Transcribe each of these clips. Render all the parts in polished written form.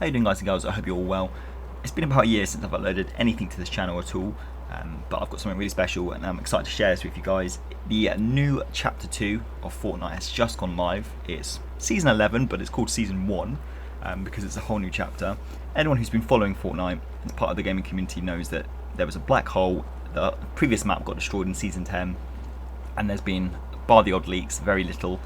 How you doing, guys and girls? I hope you're all well. It's been about a year since I've uploaded anything to this channel at all, but I've got something really special and I'm excited to share this with you guys. The new Chapter 2 of Fortnite has just gone live. It's Season 11, but it's called Season 1 because it's a whole new chapter. Anyone who's been following Fortnite as part of the gaming community knows that there was a black hole. The previous map got destroyed in Season 10, and there's been, bar the odd leaks, very little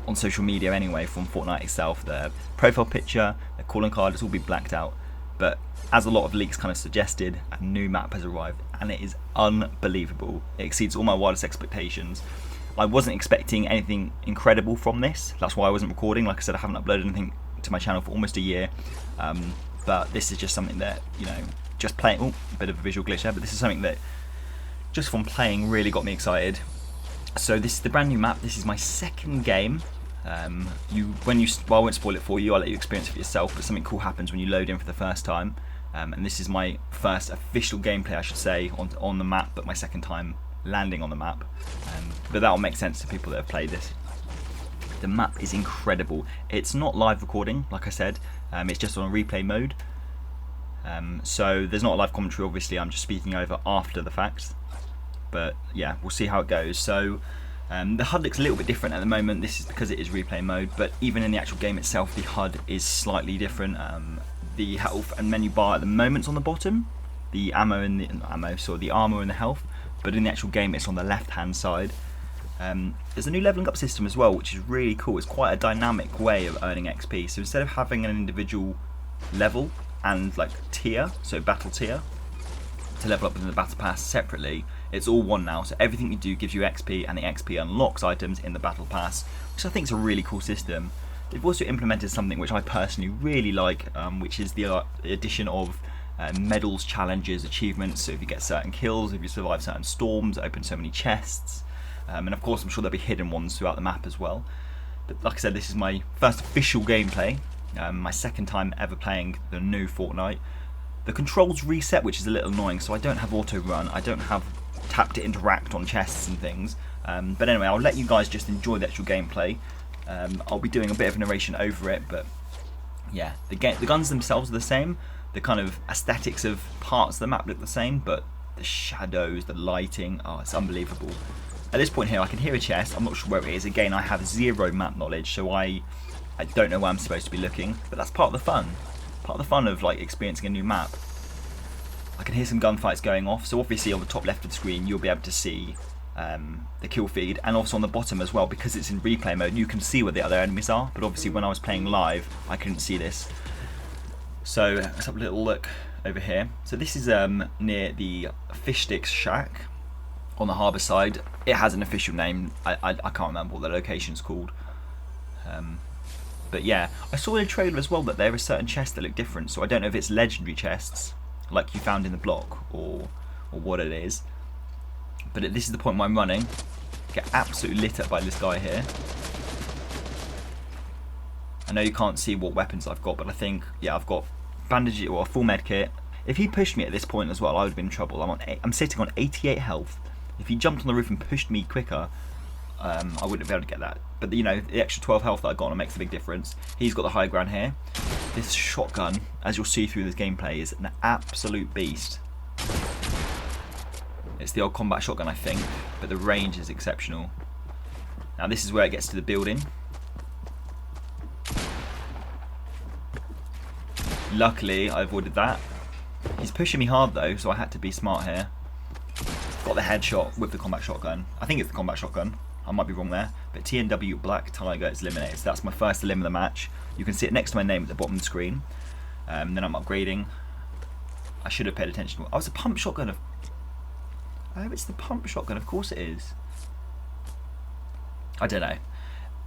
on social media anyway from Fortnite itself. The profile picture, the calling card, it's all been blacked out. But as a lot of leaks kind of suggested, a new map has arrived and it is unbelievable. It exceeds all my wildest expectations. I wasn't expecting anything incredible from this. That's why I wasn't recording. Like I said, I haven't uploaded anything to my channel for almost a year. But this is just something that, you know, just playing, oh, a bit of a visual glitch there, but this is something that just from playing really got me excited. So this is the brand new map. This is my second game. Well, I won't spoil it for you, I'll let you experience it for yourself, but something cool happens when you load in for the first time. And this is my first official gameplay, I should say, on the map, but my second time landing on the map. But that'll make sense to people that have played this. The map is incredible. It's not live recording, like I said, it's just on a replay mode. So there's not a live commentary, obviously, I'm just speaking over after the fact. But yeah, we'll see how it goes. So the HUD looks a little bit different at the moment. This is because it is replay mode, but even in the actual game itself, the HUD is slightly different. The health and menu bar at the moment's on the bottom, the ammo and the armor and the health, but in the actual game it's on the left hand side. There's a new leveling up system as well, which is really cool. It's quite a dynamic way of earning XP. So instead of having an individual level and like tier, so battle tier, to level up within the battle pass separately, it's all one now. So everything you do gives you XP, and the XP unlocks items in the battle pass, which I think is a really cool system. They've also implemented something which I personally really like, which is the addition of medals, challenges, achievements. So if you get certain kills, if you survive certain storms, open so many chests, and of course I'm sure there'll be hidden ones throughout the map as well. But like I said, this is my first official gameplay, my second time ever playing the new Fortnite. The controls reset, which is a little annoying, so I don't have auto run, I don't have tap to interact on chests and things. But anyway, I'll let you guys just enjoy the actual gameplay. I'll be doing a bit of narration over it, but yeah, the guns themselves are the same. The kind of aesthetics of parts of the map look the same, but the shadows, the lighting, oh, it's unbelievable. At this point here, I can hear a chest. I'm not sure where it is. Again, I have zero map knowledge, so I don't know where I'm supposed to be looking. But that's part of the fun. Part of the fun of like experiencing a new map. I can hear some gunfights going off, so obviously on the top left of the screen you'll be able to see the kill feed, and also on the bottom as well, because it's in replay mode you can see where the other enemies are, but obviously when I was playing live I couldn't see this. So let's have a little look over here. So this is near the Fish Sticks Shack on the harbour side. It has an official name, I can't remember what the location's called. But yeah, I saw in a trailer as well that there are certain chests that look different, so I don't know if it's legendary chests like you found in the block or what it is. But this is the point where I'm running. Get absolutely lit up by this guy here. I know you can't see what weapons I've got, but I think, yeah, I've got bandages or a full med kit. If he pushed me at this point as well, I would have been in trouble. I'm sitting on 88 health. If he jumped on the roof and pushed me quicker, I wouldn't be able to get that. But you know, the extra 12 health that I got on it makes a big difference. He's got the high ground here. This shotgun, as you'll see through this gameplay, is an absolute beast. It's the old combat shotgun, I think, but the range is exceptional. Now this is where it gets to the building. Luckily, I avoided that. He's pushing me hard though, so I had to be smart here. Got the headshot with the combat shotgun. I think it's the combat shotgun. I might be wrong there. But TNW Black Tiger is eliminated. So that's my first elim of the match. You can see it next to my name at the bottom of the screen. Then I'm upgrading. I should have paid attention. Oh, it's a pump shotgun. Oh, it's the pump shotgun. Of course it is. I don't know.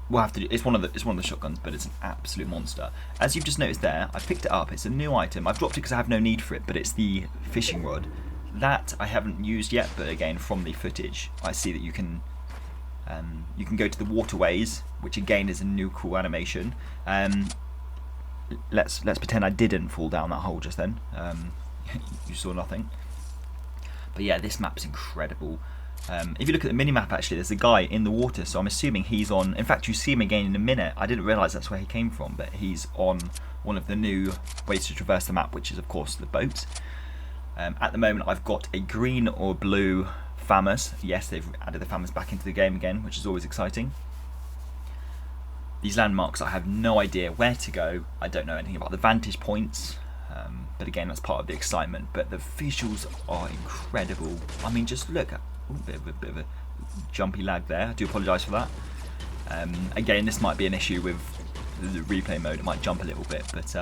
We'll have to do. It's one of the shotguns, but it's an absolute monster. As you've just noticed there, I picked it up. It's a new item. I've dropped it because I have no need for it, but it's the fishing rod. That I haven't used yet, but again, from the footage, I see that you can go to the waterways, which again is a new cool animation. Let's pretend I didn't fall down that hole just then. You saw nothing. But yeah, this map's incredible. If you look at the minimap, actually, there's a guy in the water, so I'm assuming he's on... In fact, you see him again in a minute. I didn't realise that's where he came from, but he's on one of the new ways to traverse the map, which is, of course, the boat. At the moment, I've got a green or blue FAMAS. Yes, they've added the FAMAS back into the game again, which is always exciting. These landmarks, I have no idea where to go. I don't know anything about the vantage points. But again, that's part of the excitement. But the visuals are incredible. I mean, just look at a bit of a jumpy lag there. I do apologise for that. Again, this might be an issue with the replay mode. It might jump a little bit, but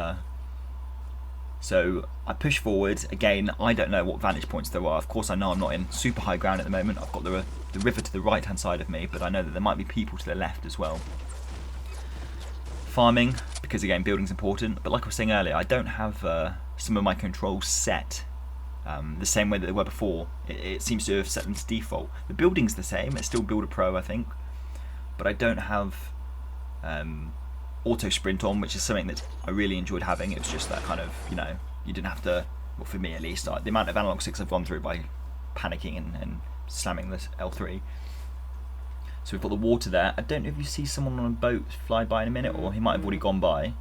so I push forward. Again, I don't know what vantage points there are. Of course, I know I'm not in super high ground at the moment. I've got the river to the right hand side of me, but I know that there might be people to the left as well. Farming, because again, building's important. But like I was saying earlier, I don't have some of my controls set the same way that they were before. It seems to have set them to default. The building's the same. It's still Builder Pro, I think, but I don't have auto sprint on, which is something that I really enjoyed having. It was just that kind of, you know, you didn't have to, well, for me at least, the amount of analog sticks I've gone through by panicking and slamming this L3. So we've got the water there. I don't know if you see someone on a boat fly by in a minute, or he might have already gone by.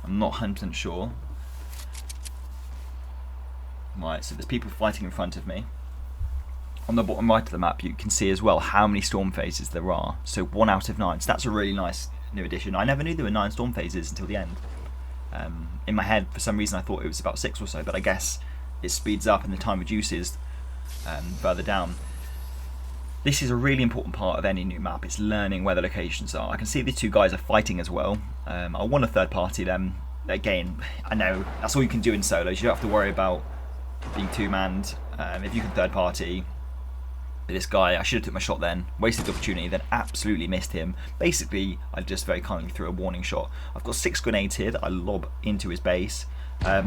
I'm not 100% sure. Right, so there's people fighting in front of me. On the bottom right of the map, you can see as well how many storm phases there are. So 1 out of 9. So that's a really nice new addition. I never knew there were 9 storm phases until the end. In my head, for some reason, I thought it was about 6 or so, but I guess it speeds up and the time reduces further down. This is a really important part of any new map. It's learning where the locations are. I can see these two guys are fighting as well. I want to third party them. Again, I know that's all you can do in solos. You don't have to worry about being two-manned. If you can third party this guy, I should have took my shot then, wasted the opportunity, then absolutely missed him. Basically, I just very kindly threw a warning shot. I've got 6 grenades here that I lob into his base. 5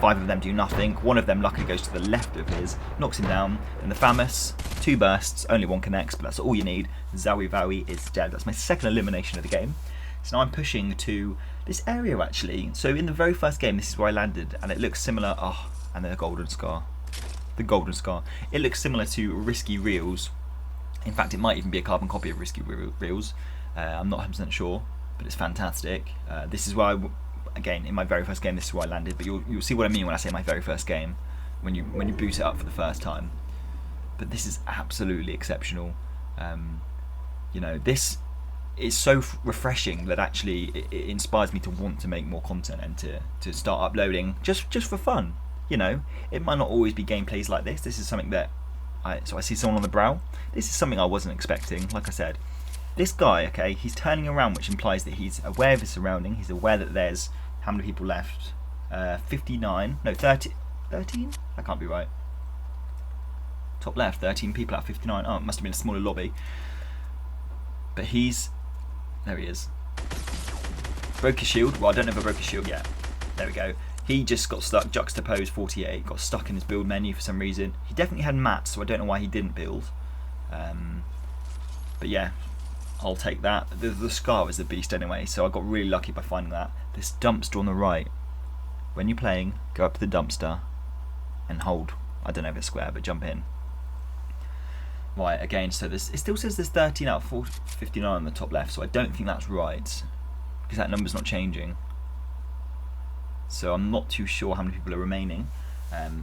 of them do nothing. 1 of them luckily goes to the left of his, knocks him down. And the FAMAS, 2 bursts, only 1 connects, but that's all you need. Zowie Vowie is dead. That's my second elimination of the game. So now I'm pushing to this area actually. So in the very first game, this is where I landed, and it looks similar. Oh, and the golden scar. The golden scar. It looks similar to Risky Reels. In fact, it might even be a carbon copy of Risky Reels. I'm not 100% sure, but it's fantastic. This is where again, in my very first game, this is where I landed, but you'll see what I mean when I say my very first game, when you boot it up for the first time. But this is absolutely exceptional. You know, this is so refreshing that actually it inspires me to want to make more content and to start uploading just for fun. You know, it might not always be gameplays like this. This is something that I see someone on the brow. This is something I wasn't expecting. Like I said, this guy, okay, he's turning around, which implies that he's aware of his surrounding. He's aware that there's how many people left? 59, no, 30, 13? That can't be right. Top left, 13 people out of 59. Oh, it must have been a smaller lobby. But there he is. Broke his shield. Well, I don't know if I broke his shield yet. There we go. He just got stuck, juxtaposed 48, got stuck in his build menu for some reason. He definitely had mats, so I don't know why he didn't build. But yeah, I'll take that. The scar was the beast anyway, so I got really lucky by finding that. This dumpster on the right. When you're playing, go up to the dumpster and hold. I don't know if it's square, but jump in. Right, again, so it still says there's 13 out of 59 on the top left, so I don't think that's right, because that number's not changing. So I'm not too sure how many people are remaining,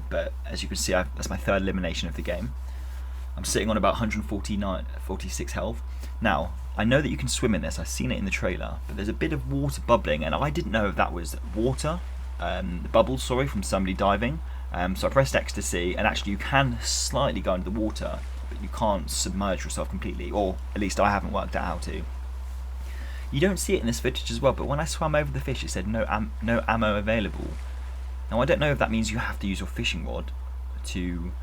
but as you can see, that's my third elimination of the game. I'm sitting on about 146 health. Now, I know that you can swim in this, I've seen it in the trailer, but there's a bit of water bubbling, and I didn't know if that was water, bubbles, sorry, from somebody diving. So I pressed X to see, and actually you can slightly go under the water, but you can't submerge yourself completely, or at least I haven't worked out how to. You don't see it in this footage as well, but when I swam over the fish, it said no ammo available. Now I don't know if that means you have to use your fishing rod to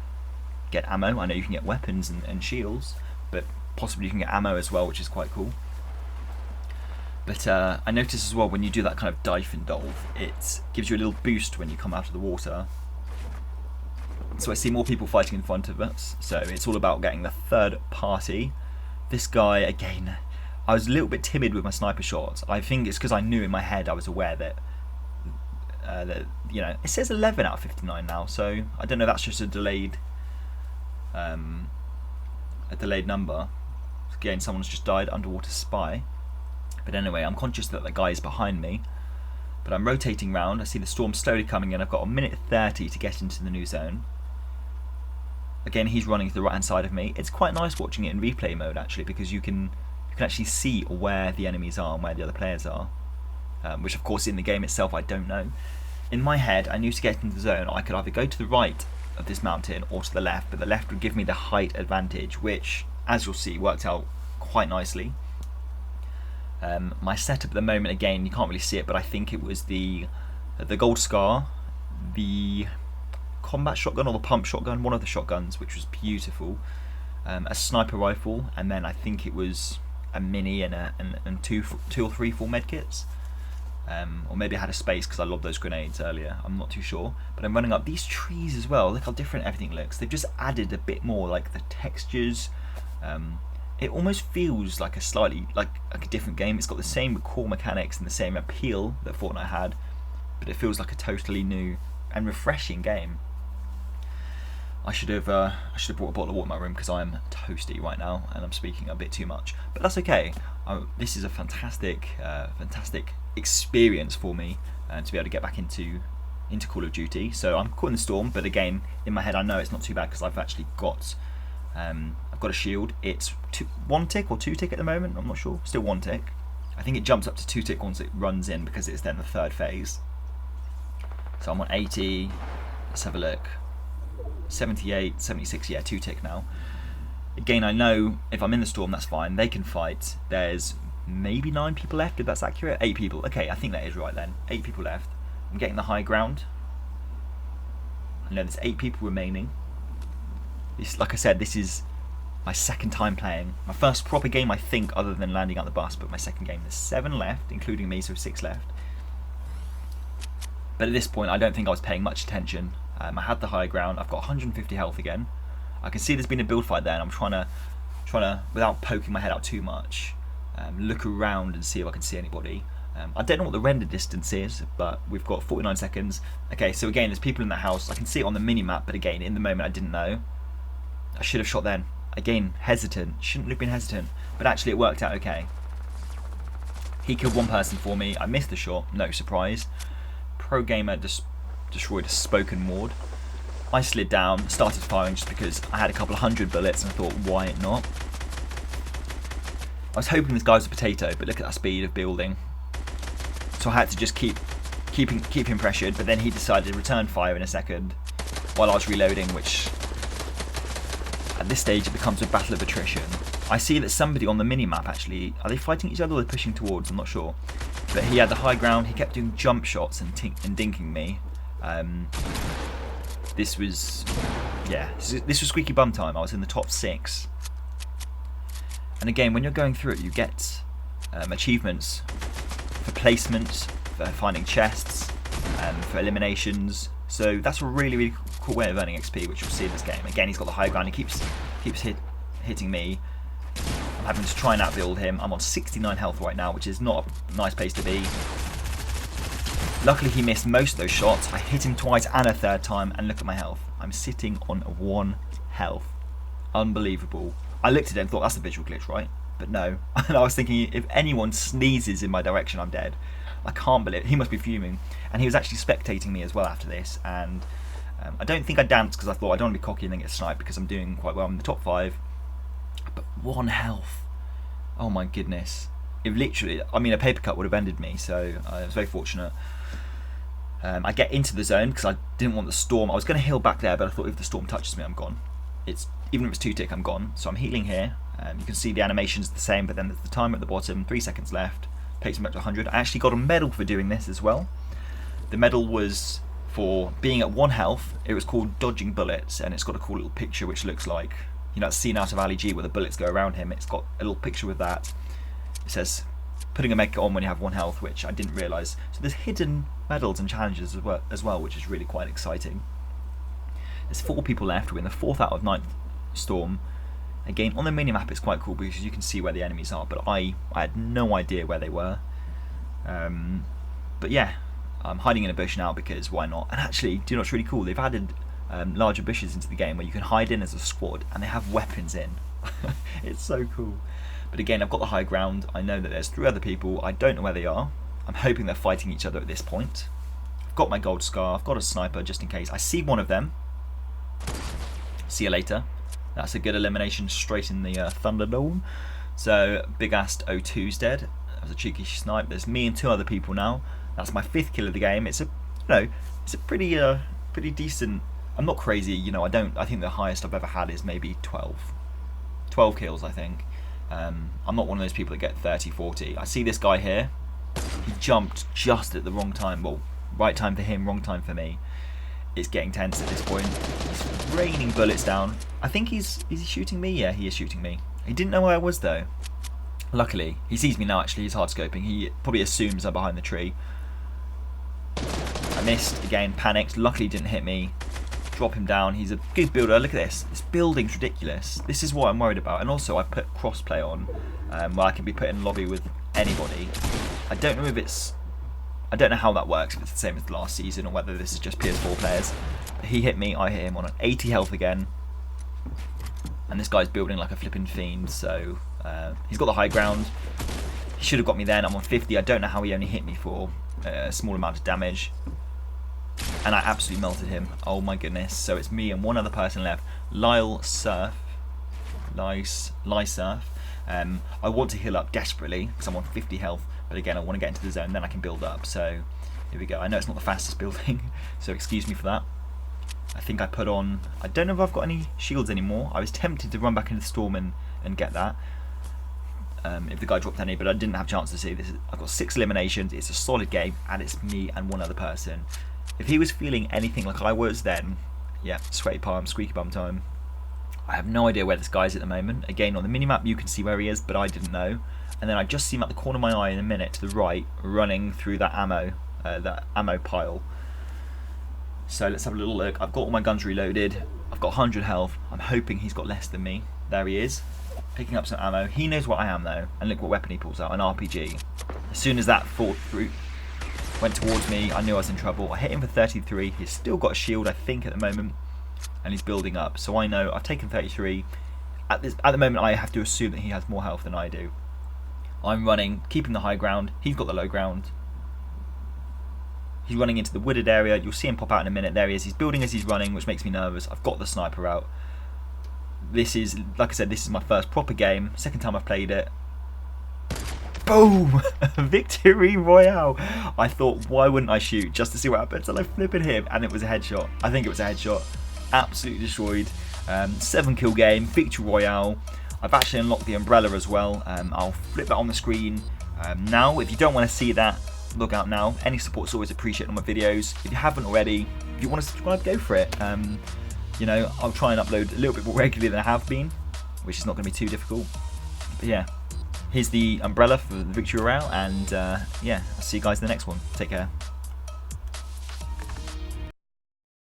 get ammo. I know you can get weapons and shields, but possibly you can get ammo as well, which is quite cool. But I noticed as well, when you do that kind of dive and dove, it gives you a little boost when you come out of the water. So I see more people fighting in front of us, so it's all about getting the third party. This guy, again, I was a little bit timid with my sniper shots. I think it's because I knew in my head, I was aware that, you know, it says 11 out of 59 now, so I don't know if that's just a delayed a delayed number. Again, someone's just died, underwater spy. But anyway, I'm conscious that the guy is behind me. But I'm rotating round. I see the storm slowly coming in. I've got a minute 30 to get into the new zone. Again, he's running to the right hand side of me. It's quite nice watching it in replay mode actually, because you can actually see where the enemies are and where the other players are. Which of course in the game itself I don't know. In my head, I knew to get into the zone I could either go to the right of this mountain or to the left, but the left would give me the height advantage, which, as you'll see, worked out quite nicely. My setup at the moment, again, you can't really see it, but I think it was the gold scar, the combat shotgun or the pump shotgun, one of the shotguns, which was beautiful, a sniper rifle, and then I think it was a mini and two or three full medkits. Or maybe I had a space because I lobbed those grenades earlier, I'm not too sure. But I'm running up these trees as well. Look how different everything looks. They've just added a bit more, like the textures. It almost feels like a slightly like a different game. It's got the same core mechanics and the same appeal that Fortnite had, but it feels like a totally new and refreshing game. I should have brought a bottle of water in my room because I'm toasty right now and I'm speaking a bit too much, but that's okay. This is a fantastic experience for me to be able to get back into Call of Duty. So I'm caught in the storm, but again, in my head I know it's not too bad because I've actually got I've got a shield. It's 1 tick or 2 tick at the moment. I'm not sure. Still 1 tick. I think it jumps up to 2 tick once it runs in because it's then the third phase. So I'm on 80. Let's have a look. 78, 76, yeah, 2 tick now. Again, I know if I'm in the storm, that's fine. They can fight. There's maybe 9 people left, if that's accurate. 8 people. Okay, I think that is right then. 8 people left. I'm getting the high ground. I know there's 8 people remaining. This, like I said, this is my second time playing. My first proper game, I think, other than landing out the bus, but my second game. There's 7 left, including me, so 6 left. But at this point, I don't think I was paying much attention. I had the high ground. I've got 150 health again. I can see there's been a build fight there, and I'm trying to, without poking my head out too much, look around and see if I can see anybody. I don't know what the render distance is, but we've got 49 seconds. Okay, so again, there's people in that house. I can see it on the mini-map, but again, in the moment, I didn't know. I should have shot then. Again, hesitant. Shouldn't have been hesitant, but actually it worked out okay. He killed 1 person for me. I missed the shot, no surprise. Pro Gamer destroyed a spoken ward. I slid down, started firing just because I had a couple of 100 bullets and I thought, why not? I was hoping this guy was a potato, but look at that speed of building. So I had to just keep him pressured, but then he decided to return fire in a second while I was reloading, which at this stage it becomes a battle of attrition. I see that somebody on the mini-map actually, are they fighting each other or are they pushing towards? I'm not sure. But he had the high ground, he kept doing jump shots and dinking me. This was squeaky bum time. I was in the top 6. And again, when you're going through it, you get achievements for placement, for finding chests, for eliminations. So that's a really, really cool way of earning XP, which you'll see in this game. Again, he's got the high ground. He keeps hitting me. I'm having to try and outbuild him. I'm on 69 health right now, which is not a nice place to be. Luckily, he missed most of those shots. I hit him twice and a third time, and look at my health. I'm sitting on 1 health. Unbelievable. I looked at it and thought, that's a visual glitch, right? But no. And I was thinking, if anyone sneezes in my direction, I'm dead. I can't believe it. He must be fuming. And he was actually spectating me as well after this. And I don't think I danced because I thought I don't want to be cocky and then get sniped because I'm doing quite well. I'm in the top 5. But 1 health. Oh my goodness. If literally, I mean, a paper cut would have ended me. So I was very fortunate. I get into the zone because I didn't want the storm. I was going to heal back there, but I thought if the storm touches me, I'm gone. Even if it's 2 tick, I'm gone. So I'm healing here. You can see the animation's the same, but then there's the timer at the bottom. 3 seconds left. Takes me up to 100. I actually got a medal for doing this as well. The medal was for being at 1 health. It was called dodging bullets, and it's got a cool little picture which looks like, you know, that scene out of Ali G where the bullets go around him. It's got a little picture with that. It says putting a medkit on when you have 1 health, which I didn't realise. So there's hidden medals and challenges as well, which is really quite exciting. There's 4 people left. We're in the 4th out of 9th storm. Again, on the minimap it's quite cool because you can see where the enemies are, but I had no idea where they were. But yeah, I'm hiding in a bush now because why not? And actually, do you know what's really cool? They've added larger bushes into the game where you can hide in as a squad, and they have weapons in. It's so cool. But again, I've got the high ground. I know that there's 3 other people. I don't know where they are. I'm hoping they're fighting each other at this point. I've got my gold scar. I've got a sniper just in case. I see one of them. See you later. That's a good elimination straight in the Thunderdome. So Big Ast 02's dead. That was a cheeky snipe. There's me and 2 other people now. That's my 5th kill of the game. It's a, it's a pretty decent. I'm not crazy, I think the highest I've ever had is maybe 12 kills, I think. I'm not one of those people that get 30, 40. I see this guy here. He jumped just at the wrong time. Well, right time for him, wrong time for me. It's getting tense at this point. He's raining bullets down. I think is he shooting me? Yeah, he is shooting me. He didn't know where I was though. Luckily, he sees me now actually. He's hard scoping. He probably assumes I'm behind the tree. I missed again, panicked. Luckily, he didn't hit me. Drop him down. He's a good builder. Look at this. This building's ridiculous. This is what I'm worried about. And also, I put crossplay on, where I can be put in lobby with anybody. I don't know if it's. I don't know how that works. If it's the same as the last season or whether this is just PS4 players. But he hit me. I hit him on an 80 health again. And this guy's building like a flipping fiend. So he's got the high ground. He should have got me then. I'm on 50. I don't know how he only hit me for a small amount of damage. And I absolutely melted him. Oh my goodness. So it's me and 1 other person left. Lyle Surf. Surf. I want to heal up desperately because I'm on 50 health. But again, I want to get into the zone. Then I can build up. So here we go. I know it's not the fastest building. So excuse me for that. I think I put on. I don't know if I've got any shields anymore. I was tempted to run back into the storm and get that. If the guy dropped any. But I didn't have a chance to see this. I've got 6 eliminations. It's a solid game. And it's me and 1 other person. If he was feeling anything like I was then, yeah, sweaty palm, squeaky bum time. I have no idea where this guy is at the moment. Again, on the minimap you can see where he is, but I didn't know. And then I just see him at the corner of my eye in a minute to the right, running through that ammo pile. So let's have a little look. I've got all my guns reloaded. I've got 100 health. I'm hoping he's got less than me. There he is, picking up some ammo. He knows what I am though, and look what weapon he pulls out, an RPG. As soon as that went towards me, I knew I was in trouble. I hit him for 33. He's still got a shield, I think, at the moment, and he's building up. So I know I've taken 33. At the moment, I have to assume that he has more health than I do. I'm running, keeping the high ground. He's got the low ground. He's running into the wooded area. You'll see him pop out in a minute. There he is. He's building as he's running, which makes me nervous. I've got the sniper out. This is, like I said, this is my first proper game. Second time I've played it. Boom! Victory Royale! I thought, why wouldn't I shoot just to see what happens? And I flipping him, and it was a headshot. I think it was a headshot. Absolutely destroyed. 7 kill game, Victory Royale. I've actually unlocked the umbrella as well. I'll flip that on the screen now. If you don't want to see that, look out now. Any support is always appreciated on my videos. If you haven't already, if you want to subscribe, go for it. I'll try and upload a little bit more regularly than I have been, which is not going to be too difficult. But yeah. Here's the umbrella for the Victory Royale, and yeah, I'll see you guys in the next one. Take care.